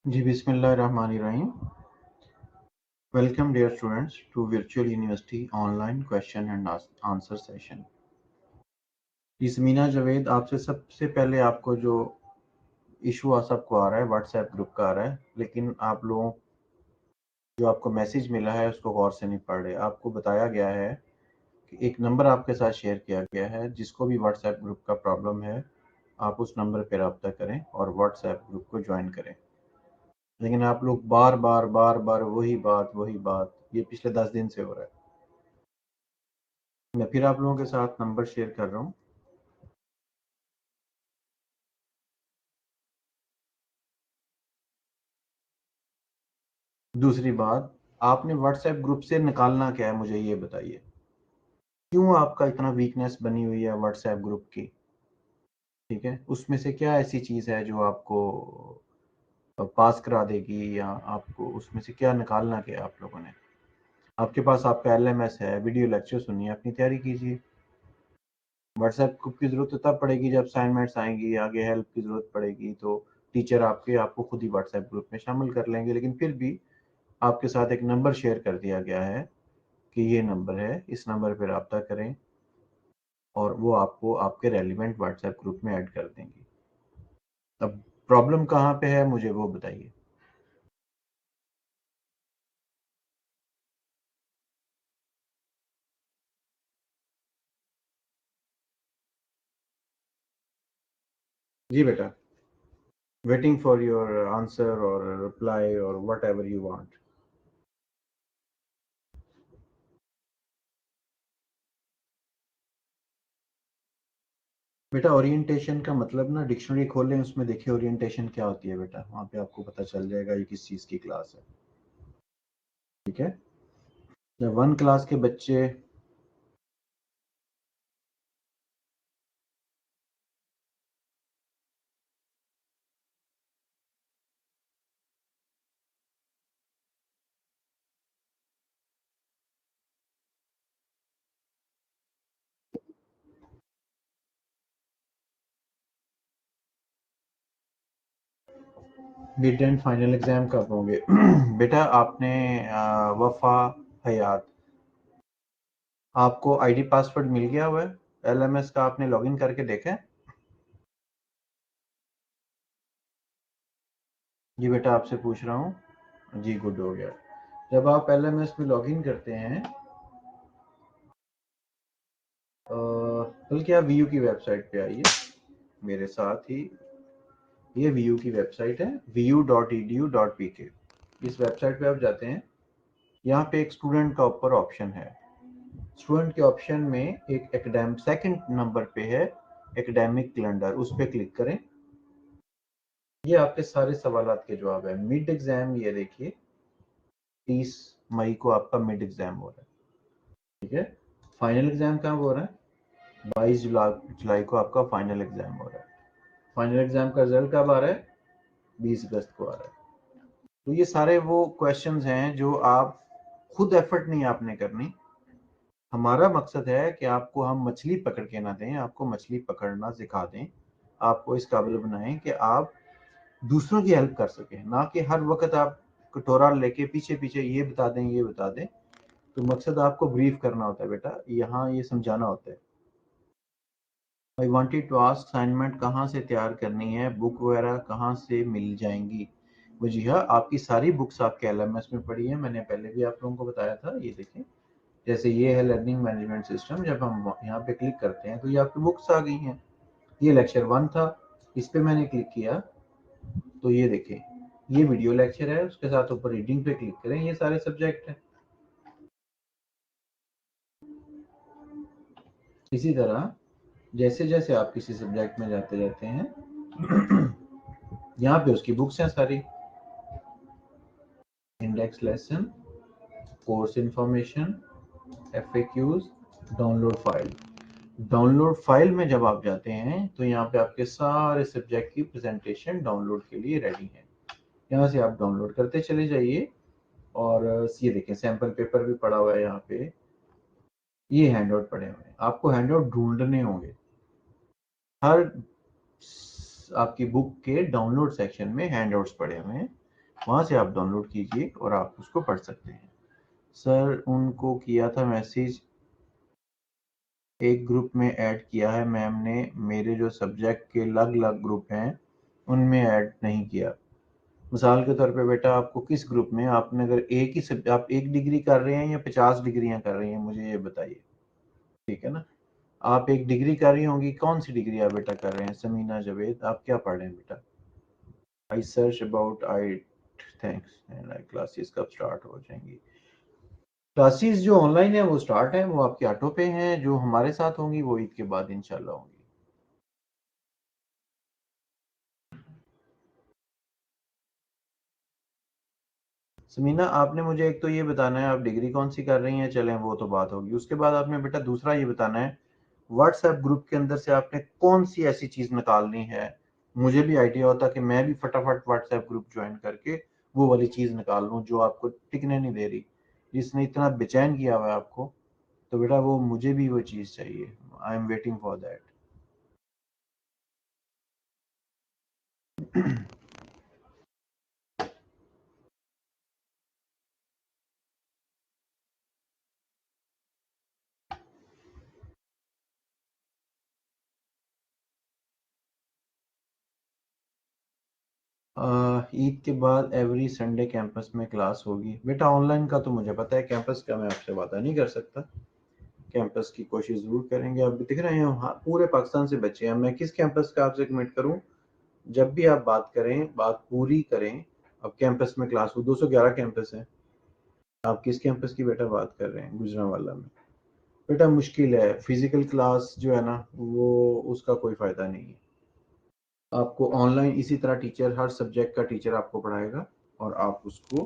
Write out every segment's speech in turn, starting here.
जी बिस्मिल्लाहिर्रहमानिर्रहीम। Welcome dear students to virtual university online question and answer session. जी समीना जावेद, आपसे सबसे पहले आपको जो इशू सबको आ रहा है व्हाट्सएप ग्रुप का आ रहा है, लेकिन आप लोगों जो आपको मैसेज मिला है उसको गौर से नहीं पढ़ रहे। आपको बताया गया है कि एक नंबर आपके साथ शेयर किया गया है, जिसको भी व्हाट्सएप ग्रुप का प्रॉब्लम है आप उस नंबर पर रब्ता करें और व्हाट्सएप ग्रुप को ज्वाइन करें। लेकिन आप लोग बार बार वही बात ये पिछले 10 दिन से हो रहा है। मैं फिर आप लोगों के साथ नंबर शेयर कर रहा हूँ। दूसरी बात, आपने व्हाट्सएप ग्रुप से निकालना क्या है, मुझे ये बताइए। क्यों आपका इतना वीकनेस बनी हुई है व्हाट्सएप ग्रुप की? ठीक है, उसमें से क्या ऐसी चीज़ है जो आपको पास करा देगी, या आपको उसमें से क्या निकालना क्या है आप लोगों ने? आपके पास आपका एलएमएस है, वीडियो लेक्चर सुनिए, अपनी तैयारी कीजिए। व्हाट्सएप ग्रुप की ज़रूरत तो तब पड़ेगी जब असाइनमेंट्स आएंगी, आगे हेल्प की ज़रूरत पड़ेगी तो टीचर आपको खुद ही व्हाट्सएप ग्रुप में शामिल कर लेंगे। लेकिन फिर भी आपके साथ एक नंबर शेयर कर दिया गया है कि ये नंबर है, इस नंबर पर रब्ता करें और वो आपको आपके रेलिवेंट व्हाट्सएप ग्रुप में ऐड कर देंगी। अब प्रॉब्लम कहाँ पे है, मुझे वो बताइए। जी बेटा, वेटिंग फॉर योर आंसर और रिप्लाई और वट एवर यू वांट। बेटा ओरिएंटेशन का मतलब ना, डिक्शनरी खोलें, उसमें देखिए ओरिएंटेशन क्या होती है बेटा, वहाँ पे आपको पता चल जाएगा ये किस चीज़ की क्लास है। ठीक है, जब 1 क्लास के बच्चे मिड एंड फाइनल एग्जाम कब होंगे? बेटा आपने वफा हयात, आपको आईडी पासवर्ड मिल गया हुआ है एलएमएस का? आपने लॉगिन करके देखा है? जी बेटा आपसे पूछ रहा हूँ। जी गुड, हो गया। जब आप एलएमएस में लॉगिन करते हैं, बल्कि आप वीयू की वेबसाइट पे आइए मेरे साथ ही। ये वीयू की वेबसाइट है vu.edu.pk। इस वेबसाइट पे आप जाते हैं, यहाँ पे एक स्टूडेंट का ऊपर ऑप्शन है। स्टूडेंट के ऑप्शन में एक एकेडमिक सेकंड नंबर पे है एकेडमिक कैलेंडर, उस पर क्लिक करें। ये आपके सारे सवालात के जवाब है। मिड एग्जाम, ये देखिए 30 मई को आपका मिड एग्जाम हो रहा है। ठीक है, फाइनल एग्जाम कब हो रहा है? 22 जुलाई को आपका फाइनल एग्जाम हो रहा है। फाइनल एग्जाम का रिजल्ट कब आ रहा है? 20 अगस्त को आ रहा है। तो ये सारे वो क्वेश्चंस हैं जो आप खुद एफर्ट नहीं आपने करनी। हमारा मकसद है कि आपको हम मछली पकड़ के ना दें, आपको मछली पकड़ना सिखा दें, आपको इस काबिल बनाएं कि आप दूसरों की हेल्प कर सकें, ना कि हर वक्त आप कटोरा लेके पीछे पीछे ये बता दें ये बता दें। तो मकसद आपको ब्रीफ करना होता है बेटा, यहाँ ये समझाना होता है। I wanted to ask, assignment कहाँ से तैयार करनी है, बुक वगैरह कहाँ से मिल जाएंगी? वो जी हाँ, आपकी सारी बुक्स आपके एलएमएस में पड़ी है, मैंने पहले भी आप लोगों को बताया था। ये देखें, जैसे ये है लर्निंग मैनेजमेंट सिस्टम, जब हम यहाँ पे क्लिक करते हैं तो ये आपकी बुक्स आ गई हैं। ये लेक्चर 1 था, इस पे मैंने क्लिक किया तो ये देखें ये वीडियो लेक्चर है, उसके साथ ऊपर रीडिंग पे क्लिक करें, ये सारे सब्जेक्ट हैं। इसी तरह जैसे जैसे आप किसी सब्जेक्ट में जाते जाते हैं यहाँ पे उसकी बुक्स हैं सारी। Index lesson, course information, FAQs, download file. Download file में जब आप जाते हैं तो यहाँ पे आपके सारे सब्जेक्ट की प्रेजेंटेशन डाउनलोड के लिए रेडी है। यहाँ से आप डाउनलोड करते चले जाइए। और ये देखें सैंपल पेपर भी पड़ा हुआ है यहाँ पे, ये हैंडआउट पड़े हुए हैं, आपको हैंडआउट ढूंढने होंगे। हर आपकी बुक के डाउनलोड सेक्शन में हैंडआउट्स पड़े हुए हैं, वहाँ से आप डाउनलोड कीजिए और आप उसको पढ़ सकते हैं। सर उनको किया था मैसेज, एक ग्रुप में ऐड किया है मैम ने, मेरे जो सब्जेक्ट के अलग अलग ग्रुप हैं उनमें ऐड नहीं किया। मिसाल के तौर पे बेटा आपको किस ग्रुप में, आपने अगर एक ही आप एक डिग्री कर रहे हैं या 50 डिग्रियां कर रही हैं, मुझे ये बताइए। ठीक है ना, आप एक डिग्री कर रही होंगी, कौन सी डिग्री आप बेटा कर रहे हैं? समीना जावेद, आप क्या पढ़ रहे हैं बेटा? I search about I, thanks and I classes कब स्टार्ट हो जाएंगी? क्लासेस जो ऑनलाइन है वो स्टार्ट है, वो आपके ऑटो पे हैं, जो हमारे साथ होंगी वो ईद के बाद इंशाल्लाह होंगी। समीना आपने मुझे एक तो ये बताना है आप डिग्री कौन सी कर रही हैं, चलें वो तो बात होगी। उसके बाद आपने बेटा दूसरा ये बताना है व्हाट्सएप ग्रुप के अंदर से आपने कौन सी ऐसी चीज निकालनी है, मुझे भी आइडिया होता कि मैं भी फटाफट व्हाट्सएप ग्रुप ज्वाइन करके वो वाली चीज निकाल लूं जो आपको टिकने नहीं दे रही, जिसने इतना बेचैन किया हुआ है आपको। तो बेटा वो मुझे भी वो चीज चाहिए, I am waiting for that. Eid के बाद एवरी संडे कैंपस में क्लास होगी बेटा। ऑनलाइन का तो मुझे पता है, कैंपस का मैं आपसे वादा नहीं कर सकता। कैंपस की कोशिश जरूर करेंगे। आप दिख रहे हैं हाँ, पूरे पाकिस्तान से बच्चे हैं, मैं किस कैंपस का आपसे कमिट करूं? जब भी आप बात करें बात पूरी करें। अब कैंपस में क्लास हो, 211 कैंपस है, आप किस कैंपस की बेटा बात कर रहे हैं? गुजरांवाला में बेटा मुश्किल है, फिजिकल क्लास जो है ना वो उसका कोई फायदा नहीं है। आपको ऑनलाइन इसी तरह टीचर, हर सब्जेक्ट का टीचर आपको पढ़ाएगा और आप उसको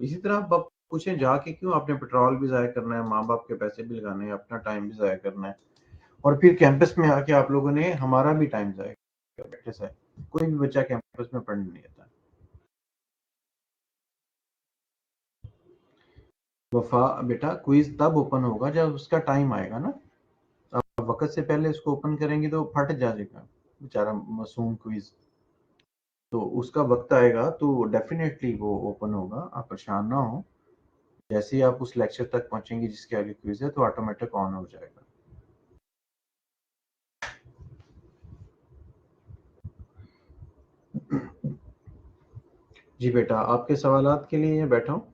इसी तरह आप पूछें जाके क्यों आपने पेट्रोल भी ज़ाया करना है, माँ बाप के पैसे भी लगाने हैं, अपना टाइम भी ज़ाया करना है, और फिर कैंपस में आके आप लोगों ने हमारा भी टाइम ज़ाया किया। प्रैक्टिस है, कोई भी बच्चा कैंपस में पढ़ने नहीं आता। वफा बेटा क्विज तब ओपन होगा जब उसका टाइम आएगा ना। आप वक्त से पहले इसको ओपन करेंगे तो फट जाएगा बेचारा मासूम क्विज। तो उसका वक्त आएगा तो डेफिनेटली वो ओपन होगा, आप परेशान ना हो। जैसे ही आप उस लेक्चर तक पहुंचेंगे जिसके आगे क्विज है तो ऑटोमेटिक ऑन हो जाएगा। जी बेटा आपके सवालात के लिए बैठा हूँ।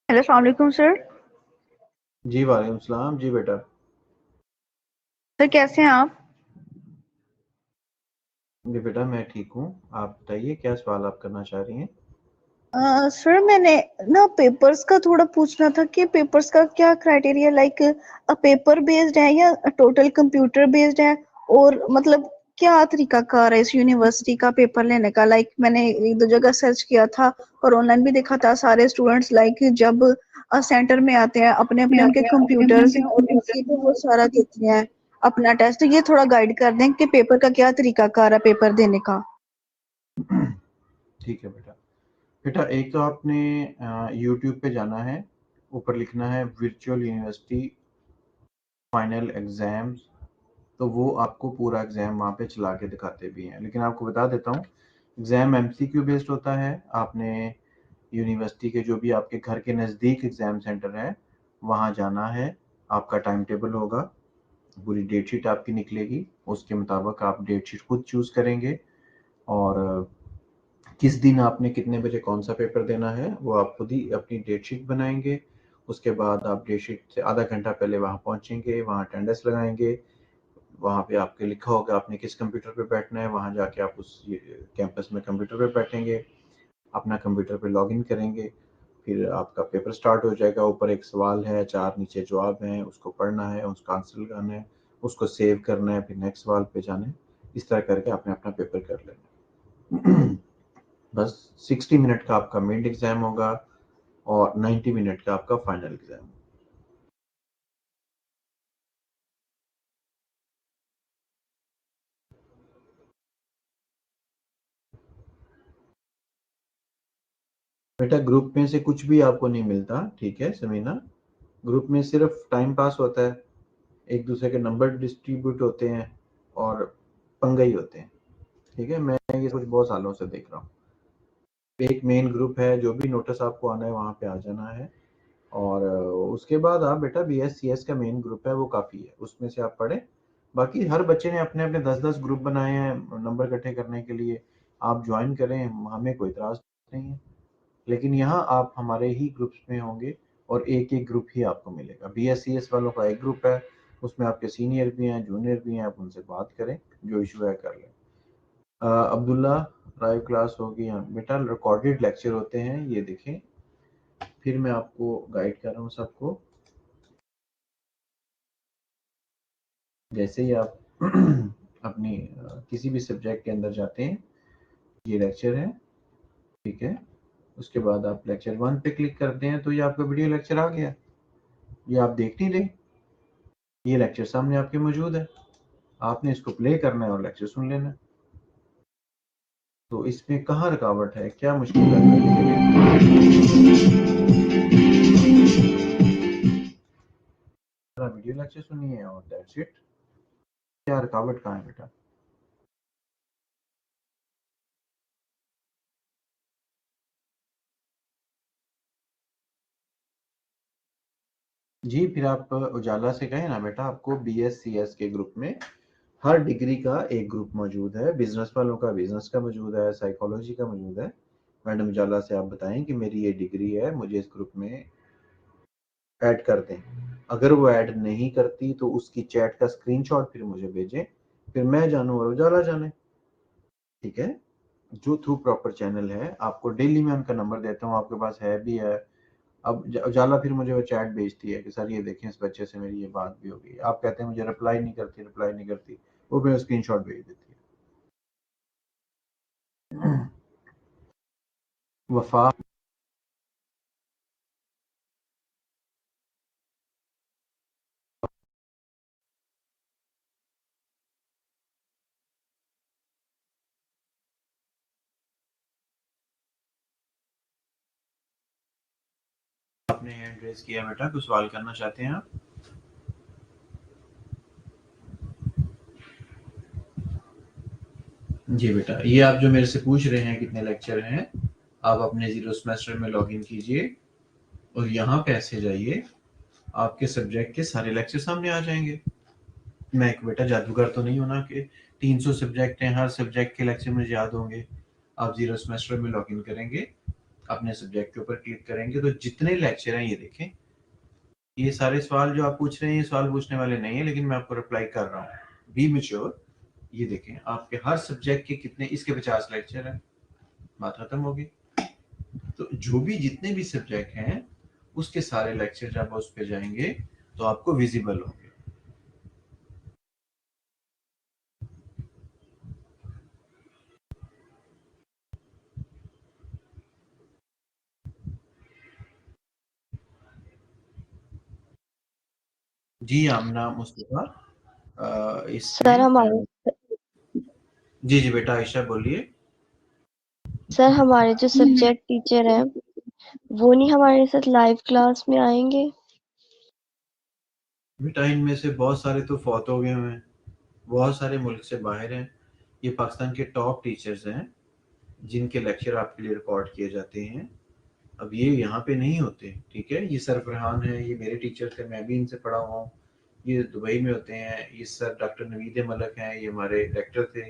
हेलो, अस्सलाम वालेकुम सर। जी वालेकुम सलाम जी बेटा। सर कैसे हैं आप? जी बेटा मैं ठीक हूँ, आप बताइए क्या सवाल आप करना चाह रही हैं? सर मैंने ना पेपर्स का थोड़ा पूछना था कि पेपर्स का क्या क्राइटेरिया, लाइक पेपर बेस्ड है या टोटल कंप्यूटर बेस्ड है, और मतलब क्या तरीकाकार है इस यूनिवर्सिटी का पेपर लेने का। लाइक मैंने एक दो जगह सर्च किया था और ऑनलाइन भी देखा था, सारे स्टूडेंट्स लाइक जब सेंटर में आते हैं अपने अपने उनके कंप्यूटर्स हैं और उसी पे वो सारा देते हैं अपना टेस्ट। ये थोड़ा गाइड कर दें कि पेपर का क्या तरीकाकार है पेपर देने का। ठीक है बेटा। बेटा एक तो आपने यूट्यूब पे जाना है, ऊपर लिखना है वर्चुअल यूनिवर्सिटी फाइनल एग्जाम्स, तो वो आपको पूरा एग्जाम वहाँ पे चला के दिखाते भी हैं। लेकिन आपको बता देता हूँ एग्जाम एमसीक्यू बेस्ड होता है। आपने यूनिवर्सिटी के जो भी आपके घर के नज़दीक एग्जाम सेंटर है वहाँ जाना है, आपका टाइम टेबल होगा, पूरी डेट शीट आपकी निकलेगी, उसके मुताबिक आप डेट शीट खुद चूज़ करेंगे और किस दिन आपने कितने बजे कौन सा पेपर देना है वो आप खुद ही अपनी डेट शीट बनाएंगे। उसके बाद आप डेट शीट से आधा घंटा पहले वहाँ पहुँचेंगे, वहाँ अटेंडेंस लगाएंगे, वहाँ पे आपके लिखा होगा आपने किस कंप्यूटर पे बैठना है, वहाँ जाके आप उस कैंपस में कंप्यूटर पे बैठेंगे, अपना कंप्यूटर पे लॉगिन करेंगे, फिर आपका पेपर स्टार्ट हो जाएगा। ऊपर एक सवाल है, चार नीचे जवाब हैं, उसको पढ़ना है, उसका आंसर लगाना है, उसको सेव करना है, फिर नेक्स्ट सवाल पे जाना है। इस तरह करके आपने अपना पेपर कर लेना। बस 60 मिनट का आपका मिड एग्जाम होगा और 90 मिनट का आपका फाइनल एग्जाम। बेटा ग्रुप में से कुछ भी आपको नहीं मिलता, ठीक है समीना, ग्रुप में सिर्फ टाइम पास होता है। एक दूसरे के नंबर डिस्ट्रीब्यूट होते हैं और पंगे ही होते हैं। ठीक है, मैं ये कुछ बहुत सालों से देख रहा हूँ। एक मेन ग्रुप है, जो भी नोटिस आपको आना है वहाँ पे आ जाना है, और उसके बाद आप बेटा BSCS का मेन ग्रुप है वो काफ़ी है, उसमें से आप पढ़ें। बाकी हर बच्चे ने अपने अपने 10-10 ग्रुप बनाए हैं नंबर इकट्ठे करने के लिए, आप ज्वाइन करें, हमें कोई इतराज़ नहीं है। लेकिन यहाँ आप हमारे ही ग्रुप्स में होंगे और एक एक ग्रुप ही आपको मिलेगा। BSCS वालों का एक ग्रुप है, उसमें आपके सीनियर भी हैं, जूनियर भी हैं, आप उनसे बात करें, जो इशू है कर लें। अब्दुल्ला, लाइव क्लास होगी बेटा, रिकॉर्डेड लेक्चर होते हैं, ये देखें। फिर मैं आपको गाइड कर रहा हूँ सबको। जैसे ही आप अपनी किसी भी सब्जेक्ट के अंदर जाते हैं, ये लेक्चर है, ठीक है। उसके बाद आप लेक्चर 1 पे क्लिक करते हैं तो ये आपका वीडियो लेक्चर आ गया, ये आप देख नहीं रहे, ये लेक्चर सामने आपके मौजूद है, आपने इसको प्ले करना है और लेक्चर सुन लेना है। तो इसमें कहाँ रुकावट है, क्या मुश्किल है? वीडियो लेक्चर सुनिए और दैट्स इट। क्या रुकावट कहाँ है बेटा? जी, फिर आप उजाला से कहें ना बेटा, आपको BSCS के ग्रुप में हर डिग्री का एक ग्रुप मौजूद है, बिजनेस वालों का बिजनेस का मौजूद है, साइकोलॉजी का मौजूद है। मैडम उजाला से आप बताएं कि मेरी ये डिग्री है, मुझे इस ग्रुप में ऐड कर दें। अगर वो ऐड नहीं करती तो उसकी चैट का स्क्रीनशॉट फिर मुझे भेजें, फिर मैं जानूं और उजाला जाने। ठीक है, जो थ्रू प्रॉपर चैनल है, आपको डेली मैं उनका नंबर देता हूँ, आपके पास है भी है। अब उजाला फिर मुझे वो चैट भेजती है कि सर ये देखें, इस बच्चे से मेरी ये बात भी हो गई, आप कहते हैं मुझे रिप्लाई नहीं करती, वो फिर स्क्रीनशॉट भेज देती है। वफा आपने हैंड रेज किया बेटा, कुछ सवाल करना चाहते हैं आप? जी बेटा, ये आप जो मेरे से पूछ रहे हैं कितने लेक्चर हैं, आप अपने जीरो सेमेस्टर में लॉगिन कीजिए और यहाँ पे ऐसे जाइए, आपके सब्जेक्ट के सारे लेक्चर सामने आ जाएंगे। मैं एक बेटा जादूगर तो नहीं हूं ना कि 300 सब्जेक्ट हैं, हर सब्जेक्ट के लेक्चर मुझे याद होंगे। आप जीरो सेमेस्टर में लॉगिन करेंगे, अपने सब्जेक्ट के ऊपर क्लिक करेंगे तो जितने लेक्चर हैं ये देखें। ये सारे सवाल जो आप पूछ रहे हैं, ये सवाल पूछने वाले नहीं है, लेकिन मैं आपको रिप्लाई कर रहा हूँ, बी मैच्योर। ये देखें आपके हर सब्जेक्ट के कितने, इसके 50 लेक्चर हैं, बात खत्म होगी। तो जो भी जितने भी सब्जेक्ट हैं उसके सारे लेक्चर जब उस पे जाएंगे तो आपको विजिबल होंगे। जी आमना मुस्तफा, सर इसमें हमारे जी जी बेटा आयशा बोलिए। सर हमारे जो सब्जेक्ट टीचर हैं वो नहीं हमारे साथ लाइव क्लास में आएंगे? बेटा इनमें से बहुत सारे तो फौत हो गए हुए हैं, बहुत सारे मुल्क से बाहर हैं। ये पाकिस्तान के टॉप टीचर्स हैं जिनके लेक्चर आपके लिए रिकॉर्ड किए जाते हैं। अब ये यहाँ पे नहीं होते, ठीक है। ये सर फरहान है, ये मेरे टीचर थे, मैं भी इनसे पढ़ा हुआ हूँ। ये दुबई में होते हैं। ये सर डॉक्टर नवीद मलक हैं, ये हमारे डायरेक्टर थे,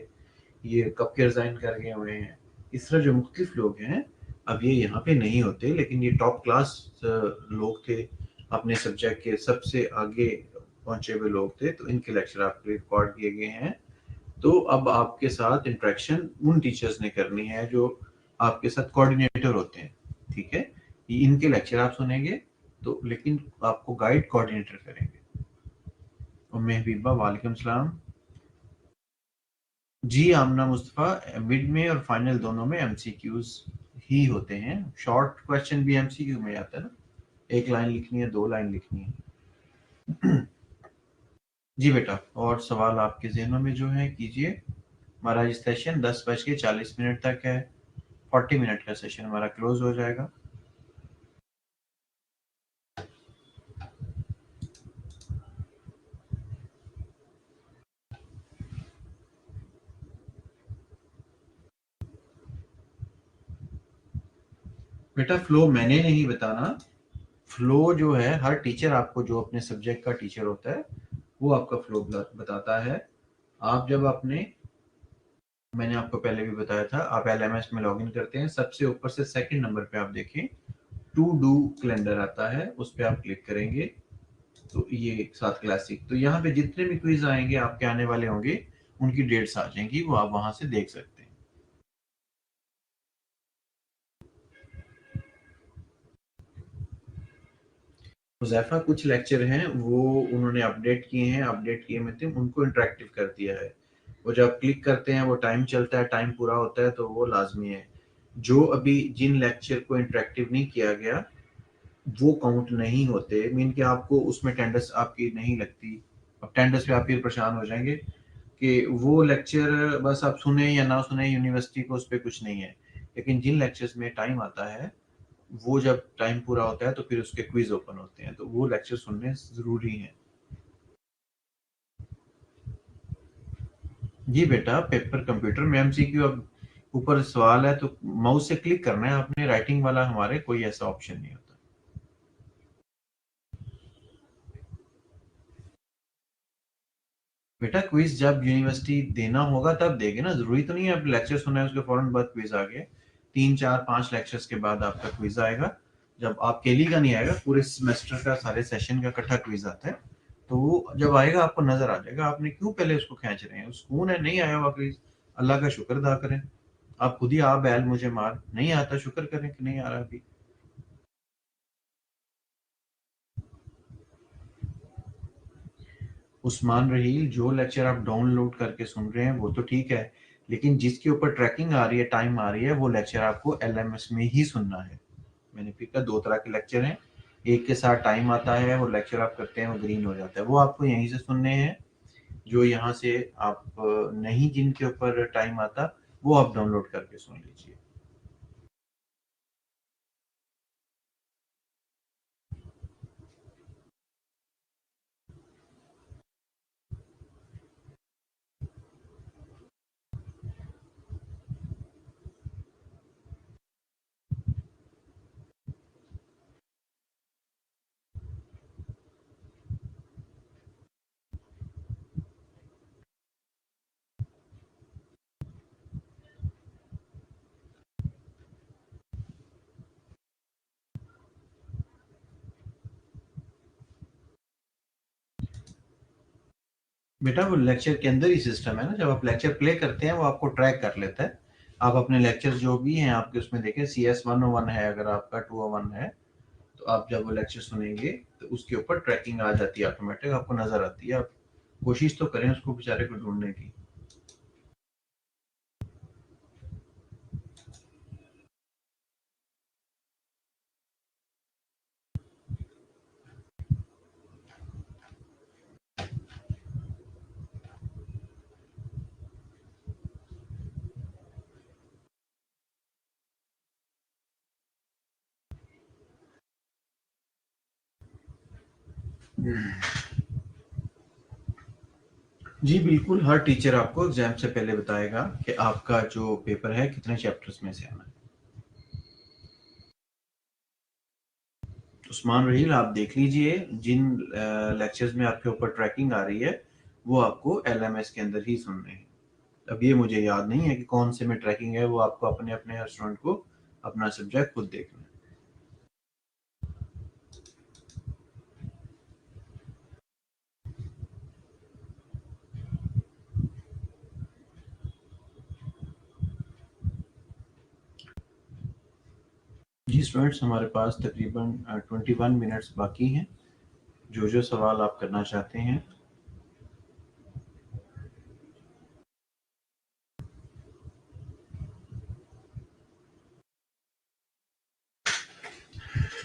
ये कब के रिजाइन कर गए हुए हैं। इस तरह जो मुख्तलिफ लोग हैं, अब ये यहाँ पे नहीं होते, लेकिन ये टॉप क्लास लोग थे, अपने सब्जेक्ट के सबसे आगे पहुंचे हुए लोग थे, तो इनके लेक्चर आपके रिकॉर्ड किए गए हैं। तो अब आपके साथ इंटरेक्शन उन टीचर्स ने करनी है जो आपके साथ कोऑर्डिनेटर होते हैं, ठीक है। ये इनके लेक्चर आप सुनेंगे तो, लेकिन आपको गाइड कोऑर्डिनेटर करेंगे। उम्मे हबीबा वालेकुम सलाम। जी आमना मुस्तफ़ा, मिड में और फाइनल दोनों में MCQs ही होते हैं। शॉर्ट क्वेश्चन भी MCQ में आता है ना, एक लाइन लिखनी है, 2 लाइन लिखनी है। जी बेटा, और सवाल आपके जहनों में जो है कीजिए। हमारा ये सेशन 10:40 तक है, 40 मिनट का सेशन हमारा क्लोज हो जाएगा। बेटा फ्लो मैंने नहीं बताना, फ्लो जो है हर टीचर आपको जो अपने सब्जेक्ट का टीचर होता है वो आपका फ्लो बताता है। आप जब अपने, मैंने आपको पहले भी बताया था, आप एलएमएस में लॉगिन करते हैं, सबसे ऊपर से सेकंड नंबर पे आप देखें टू डू कैलेंडर आता है, उस पर आप क्लिक करेंगे तो ये 7 क्लासिक, तो यहाँ पे जितने भी क्विज आएंगे आपके आने वाले होंगे उनकी डेट्स आ जाएंगी, वो आप वहां से देख सकते हैं। हुज़ैफा कुछ लेक्चर हैं वो उन्होंने अपडेट किए हैं, अपडेट किए मतलब उनको इंटरेक्टिव कर दिया है, वो जब क्लिक करते हैं वो टाइम चलता है, टाइम पूरा होता है तो वो लाजमी है। जो अभी जिन लेक्चर को इंटरेक्टिव नहीं किया गया वो काउंट नहीं होते, मीन कि आपको उसमें अटेंडेंस आपकी नहीं लगती। अब अटेंडेंस पे आप फिर परेशान हो जाएंगे कि वो लेक्चर बस आप सुने या ना सुने, यूनिवर्सिटी को उस पर कुछ नहीं है। लेकिन जिन लेक्चर्स में टाइम आता है वो जब टाइम पूरा होता है तो फिर उसके क्विज ओपन होते हैं, तो वो लेक्चर सुनने जरूरी हैं। जी बेटा, पेपर कंप्यूटर में एमसीक्यू, अब ऊपर सवाल है तो माउस से क्लिक करना है आपने, राइटिंग वाला हमारे कोई ऐसा ऑप्शन नहीं होता। बेटा क्विज जब यूनिवर्सिटी देना होगा तब देगी ना, जरूरी तो नहीं है आप लेक्चर सुना है उसके फौरन बाद क्विज आ गया। 3 4 5 लेक्चर्स के बाद आपका क्विज आएगा, जब आप केली का नहीं आएगा, पूरे सेमेस्टर का सारे सेशन का इकट्ठा क्विज आता है, तो वो जब आएगा आपको नजर आ जाएगा आपने क्यों पहले उसको खींच रहे हैं, सुकून है नहीं आया हुआ क्विज, अल्लाह का शुक्र अदा करें। आप खुद ही आप बैल मुझे मार, नहीं आता शुक्र करें कि नहीं आ रहा अभी। उस्मान रहील, जो लेक्चर आप डाउनलोड करके सुन रहे हैं वो तो ठीक है, लेकिन जिसके ऊपर ट्रैकिंग आ रही है, टाइम आ रही है, वो लेक्चर आपको एलएमएस में ही सुनना है। मैंने फिर कहा 2 तरह के लेक्चर हैं, एक के साथ टाइम आता है, वो लेक्चर आप करते हैं वो ग्रीन हो जाता है, वो आपको यहीं से सुनने हैं। जो यहाँ से आप नहीं, जिनके ऊपर टाइम आता वो आप डाउनलोड करके सुन लीजिए। बेटा वो लेक्चर के अंदर ही सिस्टम है ना, जब आप लेक्चर प्ले करते हैं वो आपको ट्रैक कर लेता है। आप अपने लेक्चर जो भी हैं आपके उसमें देखें, CS 101 है, अगर आपका 201 है, तो आप जब वो लेक्चर सुनेंगे तो उसके ऊपर ट्रैकिंग आ जाती है, ऑटोमेटिक आपको नजर आती है। आप कोशिश तो करें उसको बेचारे को ढूंढने की। जी बिल्कुल, हर टीचर आपको एग्जाम से पहले बताएगा कि आपका जो पेपर है कितने चैप्टर्स में से आना है। उस्मान रहील, आप देख लीजिए जिन लेक्चर्स में आपके ऊपर ट्रैकिंग आ रही है वो आपको एलएमएस के अंदर ही सुनने हैं। अब ये मुझे याद नहीं है कि कौन से में ट्रैकिंग है, वो आपको अपने अपने स्टूडेंट को अपना सब्जेक्ट खुद देखना है। जी स्टूडेंट्स, हमारे पास तकरीबन 21 मिनट्स बाकी हैं, जो जो सवाल आप करना चाहते हैं।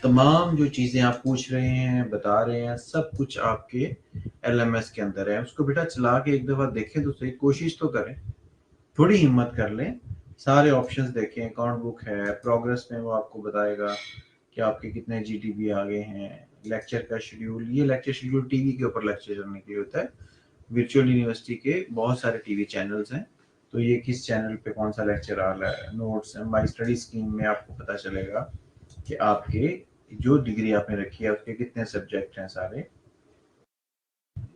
तमाम जो चीज़ें आप पूछ रहे हैं, बता रहे हैं, सब कुछ आपके एलएमएस के अंदर है। उसको बेटा चला के एक दफ़ा देखें तो सही, कोशिश तो करें, थोड़ी हिम्मत कर लें, सारे ऑप्शंस देखें, अकाउंट बुक है, प्रोग्रेस में वो आपको बताएगा कि आपके कितने जीटीबी आ गए हैं, लेक्चर का शेड्यूल, ये लेक्चर शेड्यूल टीवी के ऊपर लेक्चर करने के लिए होता है। वर्चुअल यूनिवर्सिटी के बहुत सारे टीवी चैनल्स हैं, तो ये किस चैनल पे कौन सा लेक्चर आ रहा है, नोट्स माई स्टडी स्कीम में आपको पता चलेगा। कि आपके जो डिग्री आपने रखी है उसके कितने सब्जेक्ट हैं, सारे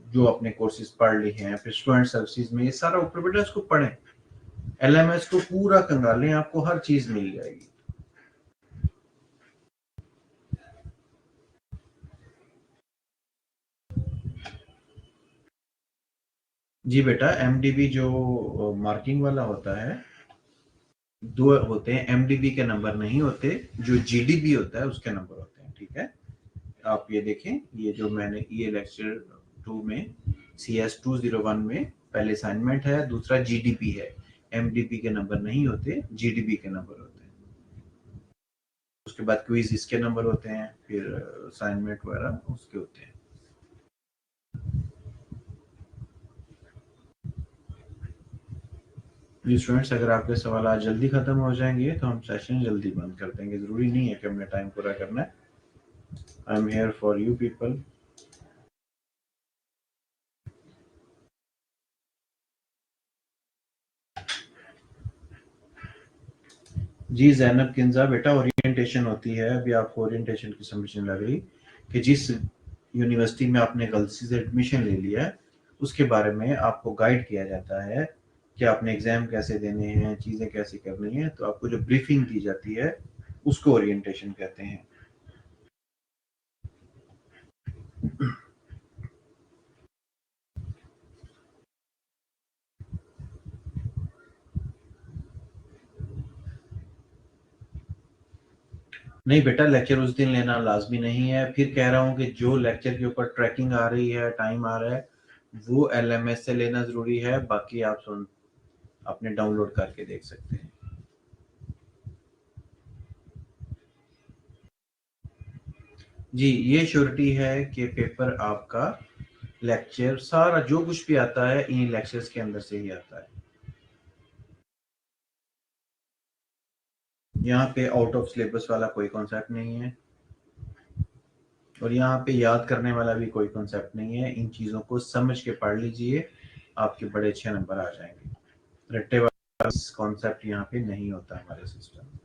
जो अपने कोर्सेज पढ़ लिए हैं, फिर स्टूडेंट सर्विसेज में ये सारा ऊपर बेटा इसको पढ़ें, एलएमएस को पूरा कंगालें, आपको हर चीज मिल जाएगी। जी बेटा, एमडीबी जो मार्किंग वाला होता है, दो होते हैं, एमडीबी के नंबर नहीं होते, जो जीडीबी होता है उसके नंबर होते हैं, ठीक है। आप ये देखें, ये जो मैंने ये लेक्चर 2 में CS201 में पहले असाइनमेंट है, दूसरा जीडीपी है। एमडीपी के नंबर नहीं होते, जीडीपी के नंबर होते हैं। उसके बाद क्विज इसके नंबर होते हैं, फिर असाइनमेंट वगैरह उसके होते हैं। जी स्टूडेंट्स, अगर आपके सवाल आज जल्दी खत्म हो जाएंगे तो हम सेशन जल्दी बंद कर देंगे, जरूरी नहीं है कि हमने टाइम पूरा करना है। I am here for you people. जी जैनब किंजा, बेटा ओरिएंटेशन होती है, अभी आपको ओरिएंटेशन की समझ नहीं लग रही कि जिस यूनिवर्सिटी में आपने गलती से एडमिशन ले लिया है उसके बारे में आपको गाइड किया जाता है कि आपने एग्जाम कैसे देने हैं, चीजें कैसे करनी है, तो आपको जो ब्रीफिंग दी जाती है उसको ओरिएंटेशन कहते हैं। नहीं बेटा, लेक्चर उस दिन लेना लाजमी नहीं है, फिर कह रहा हूँ कि जो लेक्चर के ऊपर ट्रैकिंग आ रही है, टाइम आ रहा है, वो एलएमएस से लेना जरूरी है, बाकी आप सुन अपने डाउनलोड करके देख सकते हैं। जी ये श्योरिटी है कि पेपर आपका लेक्चर सारा जो कुछ भी आता है इन लेक्चर्स के अंदर से ही आता है। यहाँ पे आउट ऑफ सिलेबस वाला कोई कॉन्सेप्ट नहीं है, और यहाँ पे याद करने वाला भी कोई कॉन्सेप्ट नहीं है। इन चीज़ों को समझ के पढ़ लीजिए, आपके बड़े अच्छे नंबर आ जाएंगे। रट्टे वाला कॉन्सेप्ट यहाँ पे नहीं होता हमारे सिस्टम में।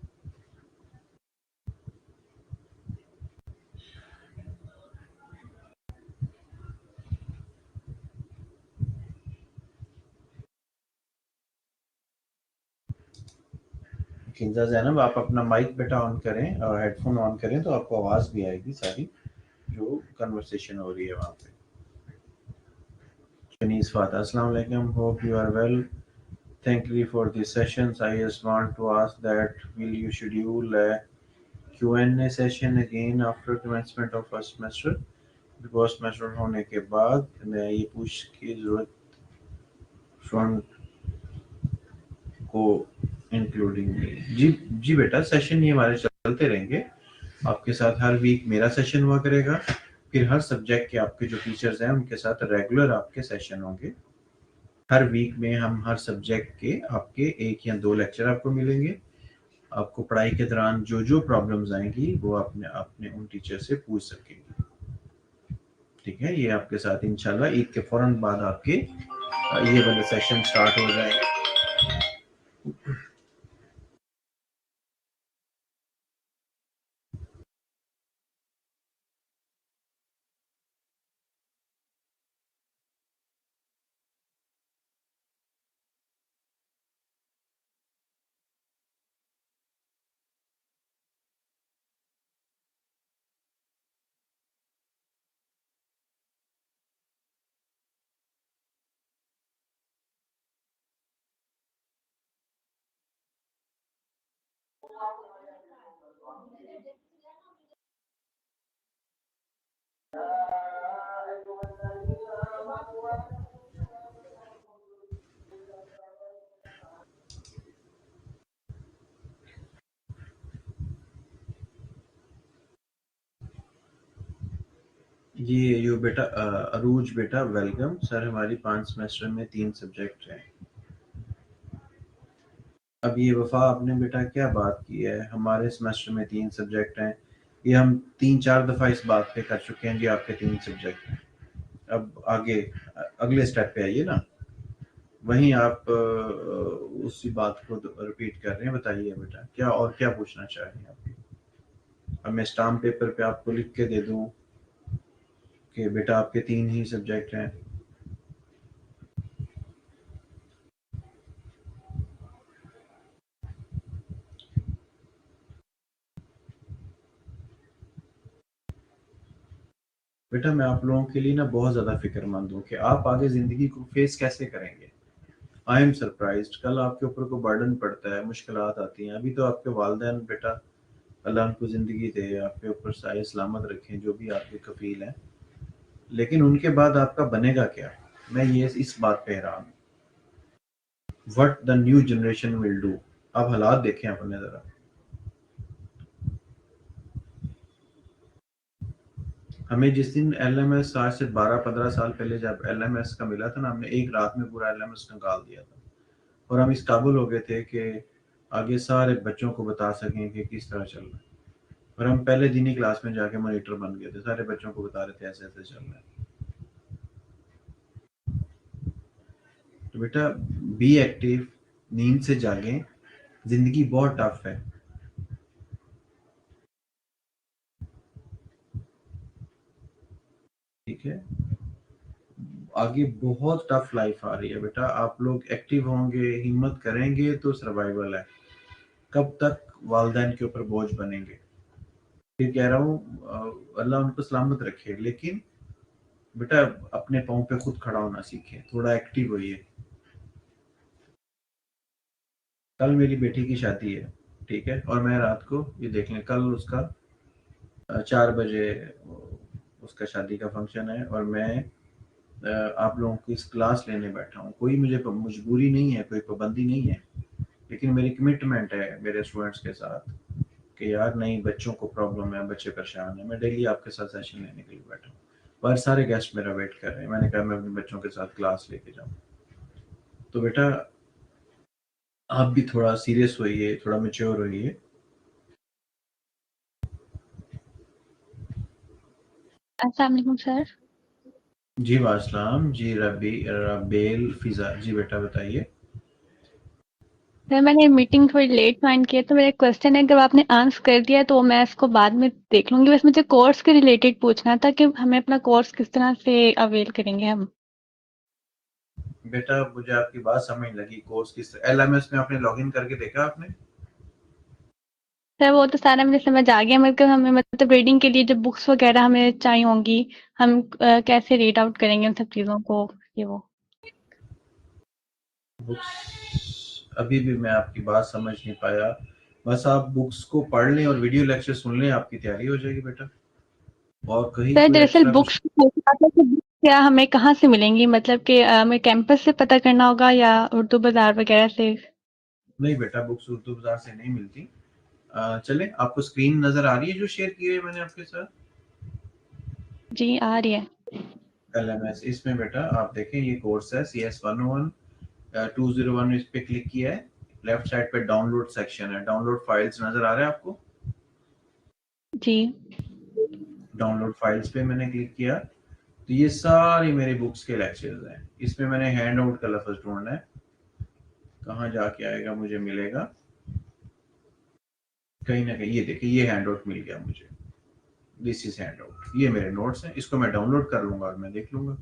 किंजा जैनब, आप अपना माइक बेटा ऑन करें और हेडफोन ऑन करें तो आपको आवाज़ भी आएगी सारी जो कन्वर्सेशन हो रही है वहाँ पे। Chinese Father, Assalamu alaikum, hope you are well. Thank you for the sessions. I just want to ask that will you schedule a Q&A session again after commencement of first semester? Because semester होने के बाद मैं ये पूछ की जरूरत front को including G बेटा, सेशन ये हमारे चलते रहेंगे आपके साथ। हर वीक मेरा सेशन हुआ करेगा, फिर हर सब्जेक्ट के आपके जो टीचर्स हैं उनके साथ रेगुलर आपके सेशन होंगे। हर वीक में हम हर सब्जेक्ट के आपके 1 या 2 लेक्चर आपको मिलेंगे। आपको पढ़ाई के दौरान जो जो प्रॉब्लम्स आएंगी वो आपने अपने उन टीचर से पूछ सकेंगे, ठीक है। ये आपके साथ इंशाल्लाह ईद के फौरन बाद आपके ये वाले सेशन स्टार्ट हो जाएंगे। ये यो बेटा अरूज बेटा वेलकम सर। हमारी 5 सेमेस्टर में 3 सब्जेक्ट हैं। अब ये वफा आपने बेटा क्या बात की है, हमारे सेमेस्टर में 3 सब्जेक्ट हैं, ये हम 3-4 दफ़ा इस बात पे कर चुके हैं जी, आपके 3 सब्जेक्ट हैं। अब आगे अगले स्टेप पे आइए ना, वहीं आप उसी बात को रिपीट कर रहे हैं। बताइए बेटा क्या और क्या पूछना चाह रहे हैं आप? अब मैं स्टाम्प पेपर पे आपको लिख के दे दूं कि बेटा आपके 3 ही सब्जेक्ट हैं, बेटा मैं आप लोगों के लिए ना बहुत ज़्यादा फिक्रमंद हूँ कि आप आगे ज़िंदगी को फेस कैसे करेंगे। आई एम सरप्राइज्ड, कल आपके ऊपर को बर्डन पड़ता है, मुश्किलात आती हैं। अभी तो आपके वालिदैन बेटा अल्लाह उनको ज़िंदगी दे, आपके ऊपर साए सलामत रखें, जो भी आपके कफील हैं, लेकिन उनके बाद आपका बनेगा क्या? मैं ये इस बात पे हैरान हूँ। What the new generation will do. आप हालात देखें अपने ज़रा। हमें जिस दिन LMS आज से 12-15 साल पहले जब LMS का मिला था ना, हमने एक रात में पूरा LMS निकाल दिया था और हम इस काबिल हो गए थे कि आगे सारे बच्चों को बता सकें कि किस तरह चल रहा है। और हम पहले दिन ही क्लास में जाके मॉनिटर बन गए थे, सारे बच्चों को बता रहे थे ऐसे ऐसे चल रहा है। तो बेटा बी एक्टिव, नींद से जागें, जिंदगी बहुत टफ है। ठीक है, आगे बहुत टफ लाइफ आ रही है बेटा। आप लोग एक्टिव होंगे, हिम्मत करेंगे तो सर्वाइवल है। कब तक वालिदैन के ऊपर बोझ बनेंगे? फिर कह रहा हूँ अल्लाह उनको सलामत रखे, लेकिन बेटा अपने पाँव पे खुद खड़ा होना सीखें, थोड़ा एक्टिव होइए। कल मेरी बेटी की शादी है, ठीक है, और मैं रात को ये देख लें, कल उसका 4 बजे उसका शादी का फंक्शन है और मैं आप लोगों की इस क्लास लेने बैठा हूँ। कोई मुझे मजबूरी नहीं है, कोई पाबंदी नहीं है, लेकिन मेरी कमिटमेंट है मेरे स्टूडेंट्स के साथ कि यार नहीं, बच्चों को प्रॉब्लम है, बच्चे परेशान है। मैं डेली आपके साथ सेशन लेने के लिए बैठा हूँ, पर सारे गेस्ट मेरा वेट कर रहे हैं। मैंने कहा मैं अपने बच्चों के साथ क्लास लेके जाऊँ। तो बेटा आप भी थोड़ा सीरियस होइए, थोड़ा मेच्योर होइए। अस्सलाम वालेकुम सर। जी वासलाम जी, रबेल फिजा जी, बेटा बताइए। सर मैंने मीटिंग थोड़ी लेट ज्वाइन की है, तो मेरा क्वेश्चन है, अगर आपने आंसर कर दिया तो मैं इसको बाद में देख लूंगी। बस मुझे कोर्स के रिलेटेड पूछना था कि हमें अपना कोर्स किस तरह से अवेल करेंगे हम। बेटा मुझे आपकी बात समझ लगी। कोर्स किस LMS में आपने लॉगिन करके देखा आपने? सर वो तो सारा मुझे समझ आ गया, मतलब हमें मतलब रीडिंग के लिए जो बुक्स वगैरह हमें चाहिए होंगी, हम कैसे रीड आउट करेंगे उन सब चीज़ों को, ये वो। बुक्स अभी भी मैं आपकी बात समझ नहीं पाया। बस आप बुक्स को पढ़ लें और वीडियो लेक्चर सुन लें, आपकी तैयारी हो जाएगी बेटा। और कहीं सर कोई दरअसल एक्स्ट्रा कुछ बुक्स पूछना था कि बुक्स क्या हमें कहाँ से मिलेंगी, मतलब कि हमें कैंपस से पता करना होगा या उर्दू बाजार वगैरह से? नहीं बेटा, बुक्स उर्दू बाजार से नहीं मिलती। चले, आपको स्क्रीन नजर आ रही है जो शेयर की है मैंने आपके साथ? जी आ रही है। LMS, इसमें बेटा आप देखें ये कोर्स है CS101 201, इस पे क्लिक किया है। लेफ्ट साइड पे डाउनलोड सेक्शन है, डाउनलोड फाइल्स नजर आ रहा है आपको? जी डाउनलोड फाइल्स पे मैंने क्लिक किया तो ये सारी मेरी बुक्स के लेक्चर्स हैं। इसमें मैंने हैंड आउट का लफ्ज ढूंढना है, कहाँ जाके आएगा मुझे मिलेगा, कहीं ना कहीं। ये देखिए, ये हैंड आउट मिल गया मुझे, दिस इज हैंड आउट। ये मेरे नोट्स हैं, इसको मैं डाउनलोड कर लूंगा और मैं देख लूंगा।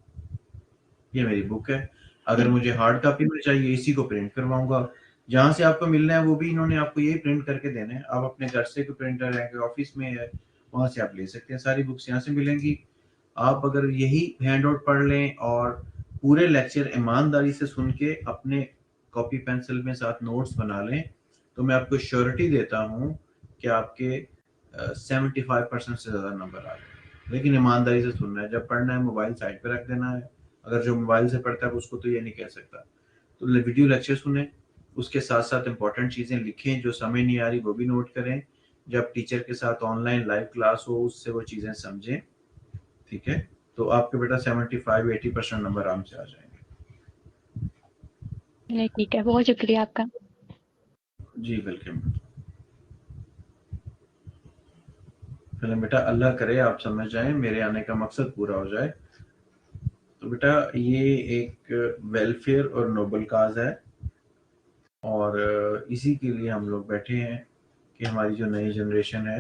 ये मेरी बुक है। अगर जी मुझे हार्ड कॉपी में चाहिए, इसी को प्रिंट करवाऊंगा। जहां से आपको मिलना है वो भी इन्होंने आपको यही प्रिंट करके देना है। आप अपने घर से कोई प्रिंटर है, कोई ऑफिस में है, वहां से आप ले सकते हैं। सारी बुक्स यहाँ से मिलेंगी। आप अगर यही हैंड आउट पढ़ लें और पूरे लेक्चर ईमानदारी से सुन के अपने कॉपी पेंसिल में साथ नोट्स बना लें, तो मैं आपको श्योरिटी देता हूँ कि आपके 75% से ज़्यादा नंबर आ जाए। लेकिन ईमानदारी से सुनना है, जब पढ़ना है मोबाइल साइड पे रख देना है। अगर जो मोबाइल से पढ़ता है उसको तो ये नहीं कह सकता। तो वीडियो लेक्चर सुने, उसके साथ साथ इंपॉर्टेंट चीज़ें लिखें, जो समझ नहीं आ रही वो भी नोट करें। जब टीचर के साथ ऑनलाइन लाइव क्लास हो उससे वो चीज़ें समझें, ठीक है? तो आपके बेटा 75-80% नंबर आराम से आ जाएंगे। नहीं ठीक है, बहुत शुक्रिया आपका। जी वेलकम। फिर बेटा अल्लाह करे आप समझ जाएं, मेरे आने का मकसद पूरा हो जाए। तो बेटा ये एक वेलफेयर और नोबल काज है और इसी के लिए हम लोग बैठे हैं कि हमारी जो नई जनरेशन है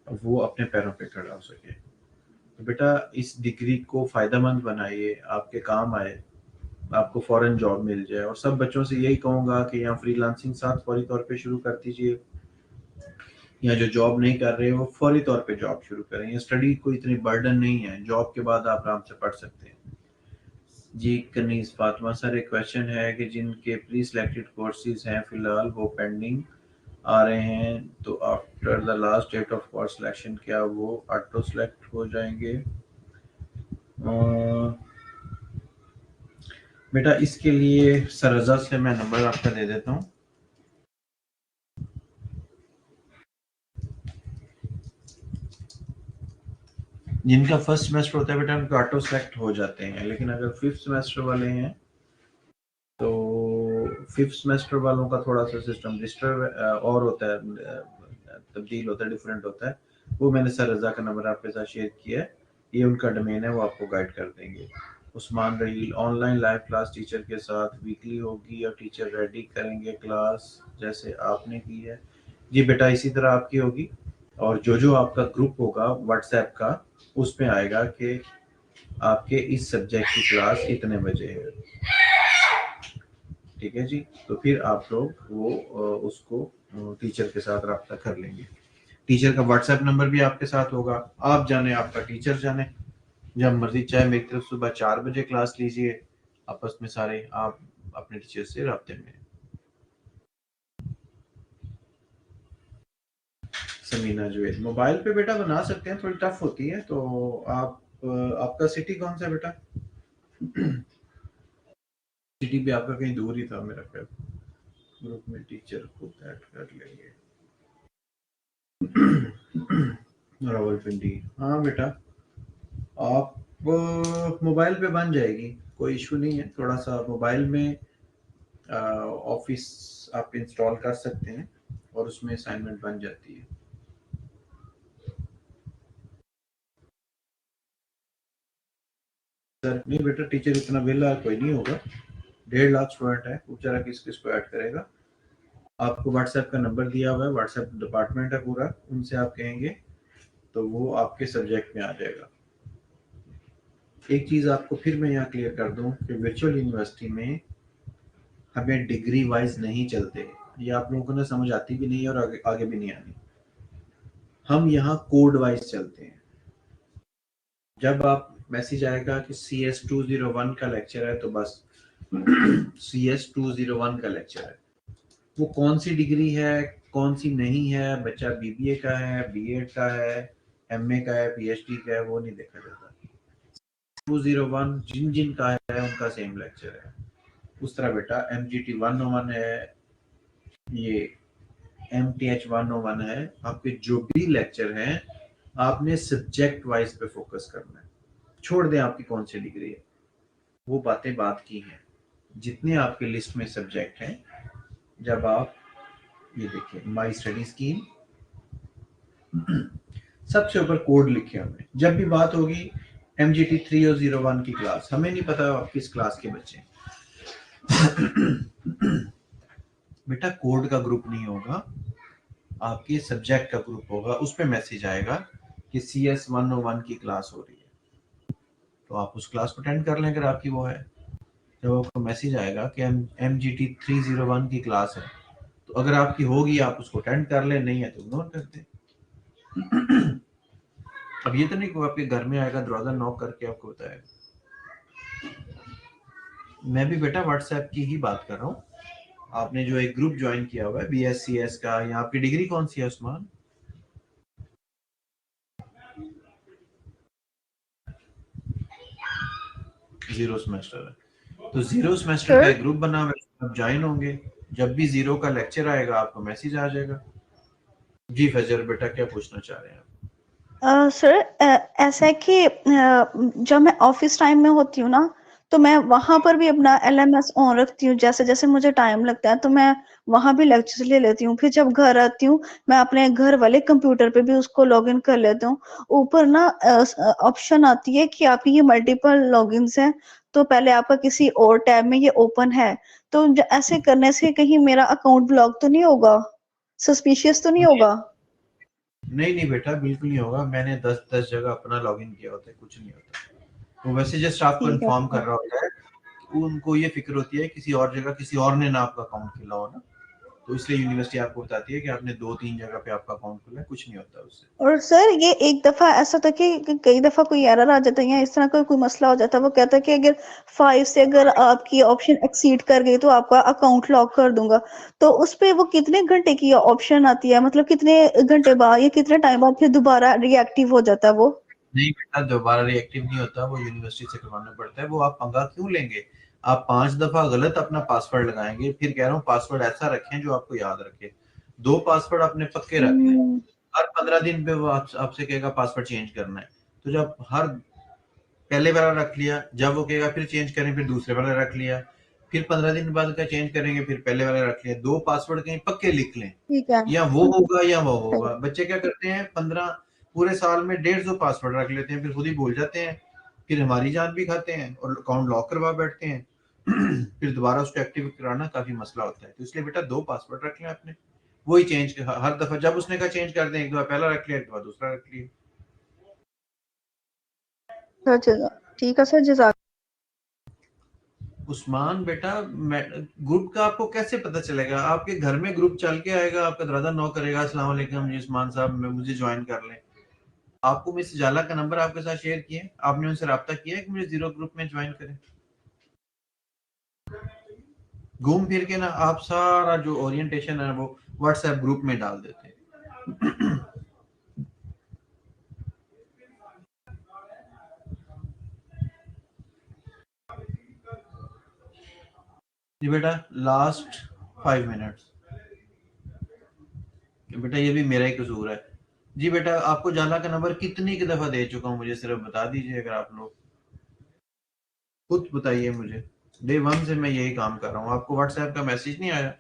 वो अपने पैरों पे खड़ा हो सके। तो बेटा इस डिग्री को फ़ायदेमंद बनाइए, आपके काम आए, आपको फ़ौरन जॉब मिल जाए। और सब बच्चों से यही कहूँगा कि यहाँ फ्रीलांसिंग साथ फौरी तौर पे शुरू कर दीजिए, या जो जॉब नहीं कर रहे हो फौरी तौर पे जॉब शुरू करें। ये स्टडी कोई इतनी बर्डन नहीं है, जॉब के बाद आप आराम से पढ़ सकते हैं। जी कनीज फातिमा सर, एक क्वेश्चन है कि जिनके प्री सिलेक्टेड कोर्सेज हैं फिलहाल वो पेंडिंग आ रहे हैं, तो after the last date of course selection क्या वो ऑटो सेलेक्ट हो जाएंगे? बेटा इसके लिए सरजा से मैं नंबर आपका दे देता हूँ। जिनका फर्स्ट सेमेस्टर होता है बेटा उनके ऑटो सेलेक्ट हो जाते हैं, लेकिन अगर फिफ्थ सेमेस्टर वाले हैं तो फिफ्थ सेमेस्टर वालों का थोड़ा सा सिस्टम रजिस्टर और होता है, तब्दील होता है, डिफरेंट होता है। वो मैंने सर रजा का नंबर आपके साथ शेयर किया है, ये उनका डोमेन है, वो आपको गाइड कर देंगे। Usman Raheel, online live class teacher के साथ वीकली होगी और टीचर रेडी करेंगे क्लास जैसे आपने की है? जी बेटा इसी तरह आपकी होगी, और जो आपका ग्रुप होगा व्हाट्सएप का उसमें आएगा कि आपके इस सब्जेक्ट की क्लास इतने बजे है, ठीक है जी। तो फिर आप लोग वो उसको टीचर के साथ रब्ता कर लेंगे। टीचर का व्हाट्सएप नंबर भी आपके साथ होगा, आप जाने आपका टीचर जाने, जब मर्जी चाहे मेरी तरफ सुबह 4 बजे क्लास लीजिए, आपस में सारे आप अपने टीचर से रब्ते में। समीना जुवेद, मोबाइल पे बेटा बना सकते हैं, थोड़ी टफ होती है, तो आप आपका सिटी कौन सा है बेटा? सिटी भी आपका कहीं दूर ही था मेरा ख्याल। ग्रुप में टीचर को ऐड कर लेंगे। रावलपिंडी, हाँ बेटा आप मोबाइल पे बन जाएगी, कोई इशू नहीं है। थोड़ा सा मोबाइल में ऑफिस आप इंस्टॉल कर सकते हैं और उसमें असाइनमेंट बन जाती है। सर नहीं बेटा, टीचर इतना वेला कोई नहीं होगा, 1.5 लाख स्टूडेंट है, बेचारा किस किस को ऐड करेगा। आपको व्हाट्सएप का नंबर दिया हुआ है, व्हाट्सएप डिपार्टमेंट है पूरा, उनसे आप कहेंगे तो वो आपके सब्जेक्ट में आ जाएगा। एक चीज आपको फिर मैं यहाँ क्लियर कर दूं कि वर्चुअल यूनिवर्सिटी में हमें डिग्री वाइज नहीं चलते, ये आप लोगों को ना समझ आती भी नहीं और आगे भी नहीं आनी। हम यहाँ कोड वाइज चलते हैं। जब आप मैसेज आएगा कि CS 201 का लेक्चर है तो बस CS 201 का लेक्चर है। वो कौन सी डिग्री है कौन सी नहीं है, बच्चा BBA का है, B.Ed का है, MA का है, PhD का है, वो नहीं देखा जाता। 201 जिन जिन का है उनका सेम लेक्चर है। उस तरह बेटा MGT 101 है, ये MTH 101 है, आपके जो भी लेक्चर हैं आपने सब्जेक्ट वाइज पे फोकस करना है। छोड़ दें आपकी कौन सी डिग्री है, वो बातें बात की हैं। जितने आपके लिस्ट में सब्जेक्ट हैं, जब आप ये देखिए माई स्टडी स्कीम, सबसे ऊपर कोड लिखे हुए, जब भी बात होगी MGT 3001 की क्लास, हमें नहीं पता आप किस क्लास के बच्चे बेटा कोड का ग्रुप नहीं होगा, आपके सब्जेक्ट का ग्रुप होगा, उस पे मैसेज आएगा कि CS 101 की क्लास हो रही है, तो आप उस क्लास को अटेंड कर लें अगर आपकी वो है। जब आपको मैसेज आएगा कि MGT 301 की क्लास है, तो अगर आपकी होगी आप उसको अटेंड कर लें, नहीं है तो इग्नोर कर दें। अब ये तो नहीं कि आपके घर में आएगा दरवाजा नॉक करके आपको बताएगा। मैं भी बेटा व्हाट्सएप की ही बात कर रहा हूँ। आपने जो एक ग्रुप ज्वाइन किया हुआ है BScs का, या आपकी डिग्री कौन सी है उस्मान? जीरो सेमेस्टर है, तो जीरो सेमेस्टर का ग्रुप बना हुआ है, आप ज्वाइन होंगे, जब भी जीरो का लेक्चर आएगा आपको मैसेज आ जाएगा। जी फजर बेटा क्या पूछना चाह रहे हैं आप? सर ऐसा है कि जब मैं ऑफिस टाइम में होती हूँ ना, तो मैं वहां पर भी अपना LMS ऑन रखती हूँ, जैसे जैसे मुझे टाइम लगता है तो मैं वहां भी लेक्चर ले लेती हूँ। फिर जब घर आती हूँ मैं अपने घर वाले कंप्यूटर पे भी उसको लॉगिन कर लेती हूँ। ऊपर ना ऑप्शन आती है कि आपकी ये मल्टीपल लॉगिन्स हैं, तो पहले आपका किसी और टैब में ये ओपन है, तो ऐसे करने से कहीं मेरा अकाउंट ब्लॉक तो नहीं होगा, सस्पिशियस तो नहीं होगा? नहीं नहीं बेटा, बिल्कुल नहीं होगा। मैंने 10 जगह अपना लॉगिन किया होता है, कुछ नहीं होता। वो वैसे जस्ट आपको ठीक है इन्फॉर्म कर सर। रहा होता है। उनको ये फिक्र होती है किसी और जगह किसी और ने ना आपका अकाउंट खोला हो ना, तो इसलिए यूनिवर्सिटी आपको बताती है कि आपने 2-3 जगह पे आपका अकाउंट खोला है, कुछ नहीं होता उससे। और सर ये एक दफा ऐसा था कि कई दफा कोई एरर आ जाता है या इस तरह का कोई मसला हो जाता है, वो कहता है कि अगर 5 से अगर आपकी ऑप्शन एक्सीड कर गई तो आपका अकाउंट लॉक कर दूंगा। तो उस पे वो कितने घंटे की ऑप्शन आती है, मतलब कितने घंटे बाद या कितने टाइम बाद फिर दोबारा रिएक्टिव हो जाता है वो? नहीं बेटा, दोबारा रिएक्टिव नहीं होता, वो यूनिवर्सिटी से करवाना पड़ता है। वो आप पंगा क्यों लेंगे? आप 5 दफा गलत अपना पासवर्ड लगाएंगे, फिर कह रहा हूँ पासवर्ड ऐसा रखें जो आपको याद रखे। 2 पासवर्ड अपने पक्के रख लें। हर 15 दिन पे वो आपसे कहेगा पासवर्ड चेंज करना है, तो जब हर पहले वाला रख लिया, जब वो कहेगा फिर चेंज करें, फिर दूसरे वाला रख लिया, फिर 15 दिन बाद का चेंज करेंगे, फिर पहले वाला रख लिया। 2 पासवर्ड कहीं पक्के लिख लें, ठीक है। या वो होगा या वो सही। होगा। बच्चे क्या करते हैं, 15 पूरे साल में 150 पासवर्ड रख लेते हैं, फिर खुद ही भूल जाते हैं, फिर हमारी जान भी खाते हैं और अकाउंट लॉक करवा बैठते हैं। फिर दोबारा उसको एक्टिव कराना काफी मसला होता है। तो इसलिए बेटा 2 पासवर्ड रख लें अपने, वही चेंज हर दफा जब उसने कहा चेंज कर दें, एक दफा पहला रख लिया, एक दफा दूसरा रख लिया। सर ठीक है सर, जज़ाक। उस्मान बेटा, ग्रुप का आपको कैसे पता चलेगा? आपके घर में ग्रुप चल के आएगा, आपका दरवाजा नॉक करेगा, अस्सलाम वालेकुम जी उस्मान साहब, मुझे ज्वाइन कर लें। आपको मिस जाला का नंबर आपके साथ शेयर किए, आपने उनसे राब्ता किया है कि मुझे जीरो ग्रुप में ज्वाइन करें? घूम फिर के ना आप सारा जो ओरिएंटेशन है वो व्हाट्सएप ग्रुप में डाल देते हैं। जी बेटा, लास्ट 5 मिनट्स। बेटा ये भी मेरा ही कसूर है। जी बेटा, आपको जाला का नंबर कितनी की दफा दे चुका हूँ, मुझे सिर्फ बता दीजिए। अगर आप लोग खुद बताइए मुझे, डे 1 से मैं यही काम कर रहा हूँ। आपको व्हाट्सएप का मैसेज नहीं आया?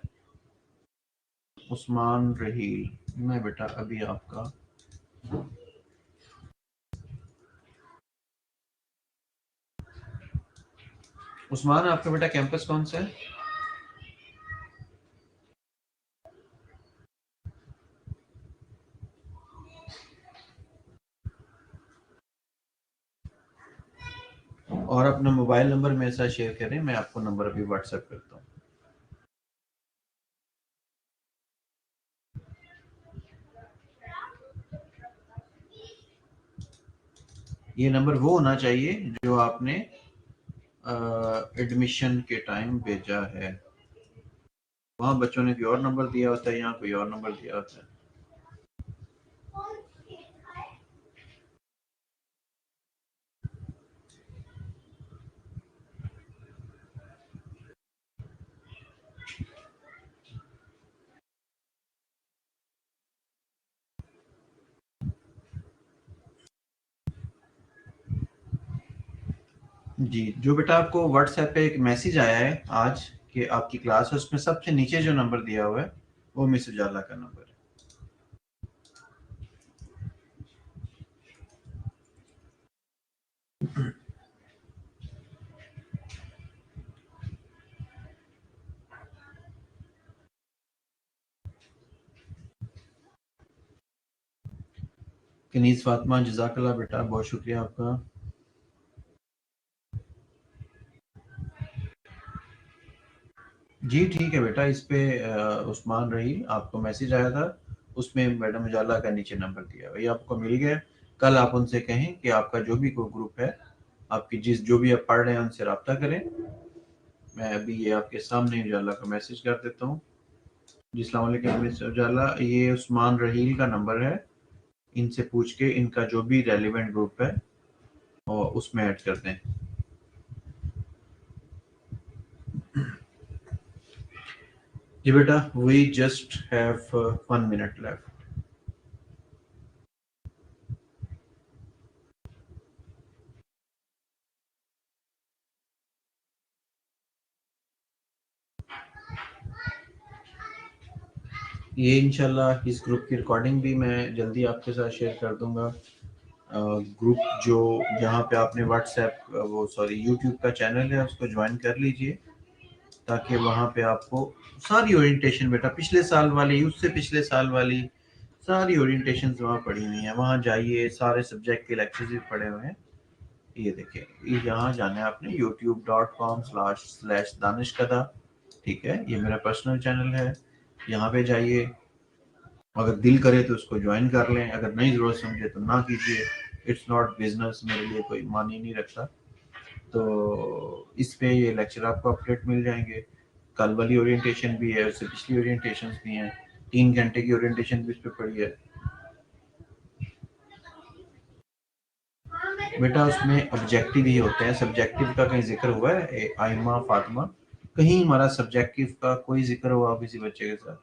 उस्मान रहील, मैं बेटा अभी आपका उस्मान, आपका बेटा कैंपस कौन सा है? और अपना मोबाइल नंबर मेरे साथ शेयर करें, मैं आपको नंबर अभी व्हाट्सएप करता हूँ। ये नंबर वो होना चाहिए जो आपने एडमिशन के टाइम भेजा है। वहाँ बच्चों ने कोई और नंबर दिया होता है, यहाँ कोई और नंबर दिया होता है। जी, जो बेटा आपको व्हाट्सएप पे एक मैसेज आया है आज कि आपकी क्लास है, उसमें सबसे नीचे जो नंबर दिया हुआ है वो मिस उजाला का नंबर है। कनीज फातिमा, जजाकल्ला बेटा, बहुत शुक्रिया आपका। जी ठीक है बेटा, इस पे उस्मान रही आपको मैसेज आया था, उसमें मैडम उजाला का नीचे नंबर दिया हुआ, ये आपको मिल गया। कल आप उनसे कहें कि आपका जो भी कोई ग्रुप है, आपकी जो भी आप पढ़ रहे हैं उनसे रब्ता करें। मैं अभी ये आपके सामने उजाला का मैसेज कर देता हूँ। जी अस्सलाम वालेकुम मिस उजाला, ये उस्मान रहील का नंबर है, इनसे पूछ के इनका जो भी रेलिवेंट ग्रुप है और उसमें ऐड कर दें। जी बेटा, we just have 1 minute left. ये इंशाल्लाह इस ग्रुप की रिकॉर्डिंग भी मैं जल्दी आपके साथ शेयर कर दूंगा। ग्रुप जो जहाँ पे आपने व्हाट्सएप वो सॉरी यूट्यूब का चैनल है उसको ज्वाइन कर लीजिए, ताकि वहाँ पे आपको सारी ओरिएंटेशन बेटा पिछले साल वाली, उससे पिछले साल वाली सारी ओरिएंटेशन वहाँ पड़ी हुई हैं, वहाँ जाइए, सारे सब्जेक्ट के लेक्चर्स भी पड़े हुए हैं। ये देखिए, यहाँ जाना है आपने youtube.com/danishkada, ठीक है, ये मेरा पर्सनल चैनल है। यहाँ पे जाइए, अगर दिल करे तो उसको ज्वाइन कर लें, अगर नहीं ज़रूरत समझे तो ना कीजिए। इट्स नॉट बिजनेस, मेरे लिए कोई मानी नहीं रखता। तो इस पे ये लेक्चर आपको अपडेट मिल जाएंगे। कल वाली ओरिएंटेशन भी है, उससे पिछली ओरिएंटेशन भी हैं, 3 घंटे की ओरिएंटेशन भी इस पे पड़ी है बेटा। उसमें ऑब्जेक्टिव ही होते हैं, सब्जेक्टिव का कहीं जिक्र हुआ है आइमा फातिमा? कहीं हमारा सब्जेक्टिव का कोई जिक्र हुआ किसी बच्चे के साथ?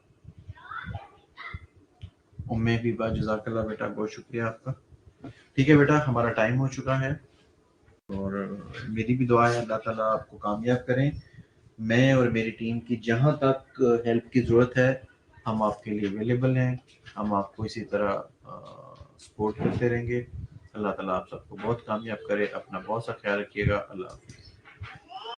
उम्मे भी बा, जज़ाकल्लाह बेटा, बहुत शुक्रिया आपका। ठीक है बेटा, हमारा टाइम हो चुका है और मेरी भी दुआ है अल्लाह ताला आपको कामयाब करें। मैं और मेरी टीम की जहाँ तक हेल्प की ज़रूरत है हम आपके लिए अवेलेबल हैं, हम आपको इसी तरह सपोर्ट करते रहेंगे। अल्लाह ताला आप सबको बहुत कामयाब करे। अपना बहुत सा ख्याल रखिएगा। अल्लाह हाफ़िज़।